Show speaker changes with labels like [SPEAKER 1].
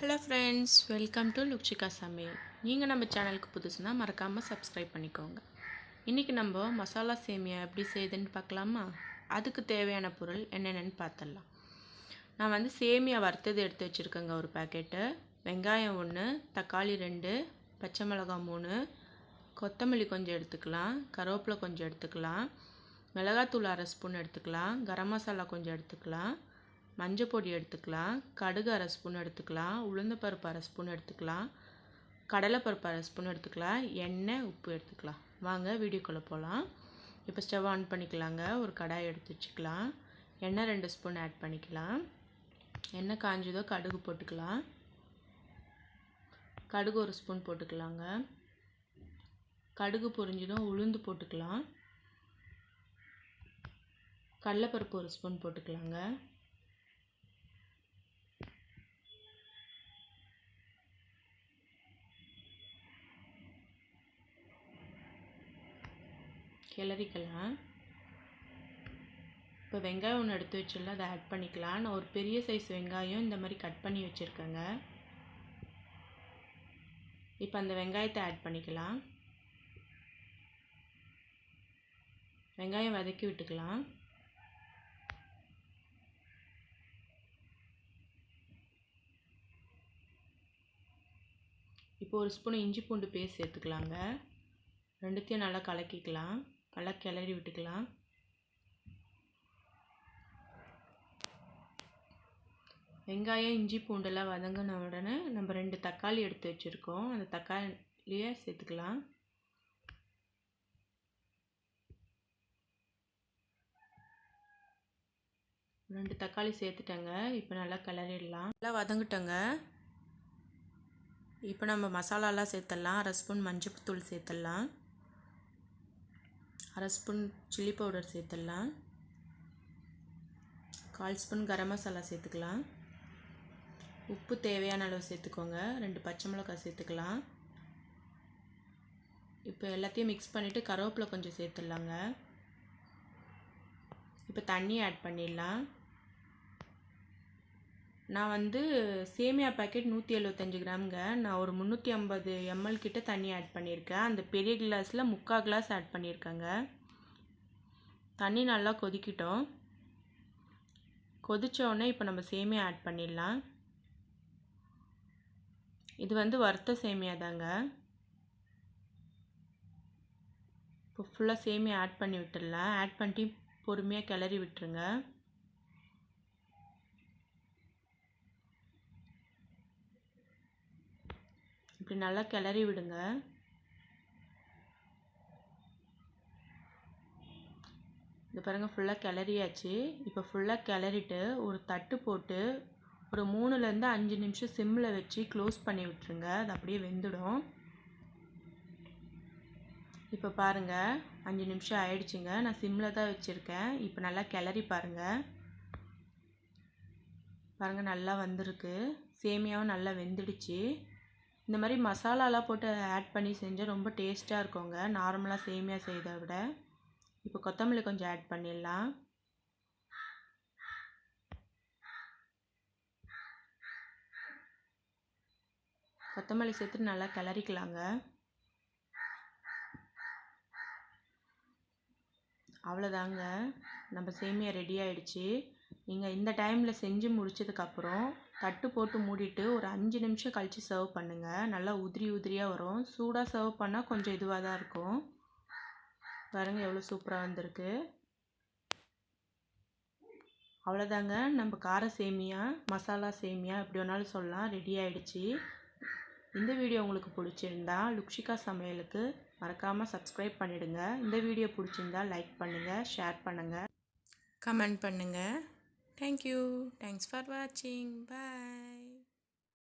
[SPEAKER 1] Hello friends, welcome to Lukshiga Samayal. நீங்கள் நம்ம சேனலுக்கு புதுசுனா மறக்காமல் சப்ஸ்கிரைப் பண்ணிக்கோங்க. இன்றைக்கி நம்ம மசாலா சேமியா எப்படி செய்யுதுன்னு பார்க்கலாமா? அதுக்கு தேவையான பொருள் என்னென்னு பார்த்துடலாம். நான் வந்து சேமியா வறுத்தது எடுத்து வச்சுருக்கேங்க ஒரு பேக்கெட்டு, வெங்காயம் 1, தக்காளி 2, பச்சை மிளகாய் 3, கொத்தமல்லி கொஞ்சம் எடுத்துக்கலாம், கருவேப்பிலை கொஞ்சம் எடுத்துக்கலாம், மிளகாத்தூள் 1/2 ஸ்பூன் எடுத்துக்கலாம், கரம் மசாலா கொஞ்சம் எடுத்துக்கலாம், மஞ்சள் பொடி எடுத்துக்கலாம், கடுகு 1/2 ஸ்பூன் எடுத்துக்கலாம், உளுந்தப்பருப்பு 1/2 ஸ்பூன் எடுத்துக்கலாம், கடலைப்பருப்பு 1/2 ஸ்பூன் எடுத்துக்கலாம், எண்ணெய், உப்பு எடுத்துக்கலாம். வாங்க வீடியோக்குள்ளே போகலாம். இப்போ ஸ்டவ் ஆன் பண்ணிக்கலாங்க. ஒரு கடாய் எடுத்து வச்சுக்கலாம். எண்ணெய் 2 ஸ்பூன் ஆட் பண்ணிக்கலாம். எண்ணெய் காஞ்சதோ கடுகு போட்டுக்கலாம். கடுகு 1 ஸ்பூன் போட்டுக்கலாங்க. கடுகு பொரிஞ்சதும் உளுந்து போட்டுக்கலாம். கடலைப்பருப்பு 1 ஸ்பூன் போட்டுக்கலாங்க. கிளறிக்கலாம். இப்போ வெங்காயம் ஒன்று எடுத்து வச்சுல அதை ஆட் பண்ணிக்கலாம். நான் ஒரு பெரிய சைஸ் வெங்காயம் இந்த மாதிரி கட் பண்ணி வச்சுருக்கேங்க. இப்போ அந்த வெங்காயத்தை ஆட் பண்ணிக்கலாம். வெங்காயம் வதக்கி விட்டுக்கலாம். இப்போ 1 ஸ்பூன் இஞ்சி பூண்டு பேஸ்ட் சேர்த்துக்கலாங்க. ரெண்டுத்தையும் நல்லா கலக்கிக்கலாம். நல்லா கிளறி விட்டுக்கலாம். வெங்காயம் இஞ்சி பூண்டெல்லாம் வதங்கின உடனே நம்ம 2 தக்காளி எடுத்து வச்சுருக்கோம். அந்த தக்காளியை சேர்த்துக்கலாம். ரெண்டு தக்காளி சேர்த்துட்டேங்க. இப்போ நல்லா கிளறிடலாம். நல்லா வதங்கிட்டோங்க. இப்போ நம்ம மசாலாலாம் சேர்த்துடலாம். 1/2 ஸ்பூன் மஞ்சள் தூள் சேர்த்துடலாம். 1/2 ஸ்பூன் சில்லி பவுடர் சேர்த்துடலாம். 1/4 ஸ்பூன் கரம் மசாலா சேர்த்துக்கலாம். உப்பு தேவையான அளவு சேர்த்துக்கோங்க. 2 பச்சை மிளகாய் சேர்த்துக்கலாம். இப்போ எல்லாத்தையும் மிக்ஸ் பண்ணிவிட்டு கருவேப்பிலை கொஞ்சம் சேர்த்துடலாங்க. இப்போ தண்ணி ஆட் பண்ணிடலாம். நான் வந்து சேமியா பேக்கெட் 175 கிராமுங்க. நான் ஒரு 350 ml கிட்ட தண்ணி ஆட் பண்ணியிருக்கேன். அந்த பெரிய கிளாஸில் 3/4 கிளாஸ் ஆட் பண்ணியிருக்கேங்க. தண்ணி நல்லா கொதிக்கிட்டோம். கொதித்தோடனே இப்போ நம்ம சேமியா ஆட் பண்ணிடலாம். இது வந்து வறுத்த சேமியா தாங்க. இப்போ ஃபுல்லாக சேமியா ஆட் பண்ணி விட்டுடலாம். ஆட் பண்ணிட்டு பொறுமையாக கிளறி விட்டுருங்க. இப்படி நல்லா கிளறி விடுங்க. இது பாருங்கள், ஃபுல்லாக கிளறியாச்சு. இப்போ ஃபுல்லாக கிளறிட்டு ஒரு தட்டு போட்டு ஒரு 3லேருந்து 5 நிமிஷம் சிம்மில் வச்சு க்ளோஸ் பண்ணி விட்டுருங்க. அது அப்படியே வெந்துடும். இப்போ பாருங்கள், 5 நிமிஷம் ஆயிடுச்சுங்க. நான் சிம்மில் தான் வச்சுருக்கேன். இப்போ நல்லா கிளறி பாருங்கள். பாருங்கள், நல்லா வந்திருக்கு. சேமியாவும் நல்லா வெந்துடுச்சு. இந்த மாதிரி மசாலாலாம் போட்டு ஆட் பண்ணி செஞ்சால் ரொம்ப டேஸ்ட்டாக இருக்குங்க, நார்மலாக சேமியா செய்கிறத விட. இப்போ கொத்தமல்லி கொஞ்சம் ஆட் பண்ணிடலாம். கொத்தமல்லி சேர்த்து நல்லா கிளறிக்கலாங்க. அவ்வளோதாங்க, நம்ம சேமியா ரெடி ஆகிடுச்சு. நீங்கள் இந்த டைமில் செஞ்சு முடிச்சதுக்கப்புறம் தட்டு போட்டு மூடிட்டு ஒரு 5 நிமிஷம் கழித்து சர்வ் பண்ணுங்கள். நல்லா உதிரி உதிரியாக வரும். சூடாக சர்வ் பண்ணால் கொஞ்சம் இதுவாக தான் இருக்கும். பாருங்கள் எவ்வளோ சூப்பராக வந்திருக்கு. அவ்வளோதாங்க, நம்ம கார சேமியா, மசாலா சேமியா எப்படி வேணாலும் சொல்லலாம், ரெடி ஆகிடுச்சு. இந்த வீடியோ உங்களுக்கு பிடிச்சிருந்தா லுக்ஷிகா சமையலுக்கு மறக்காமல் சப்ஸ்கிரைப் பண்ணிவிடுங்க. இந்த வீடியோ பிடிச்சிருந்தா லைக் பண்ணுங்கள், ஷேர் பண்ணுங்கள், கமெண்ட் பண்ணுங்கள். தேங்க்யூ. தேங்க்ஸ் ஃபார் வாட்சிங். பாய்.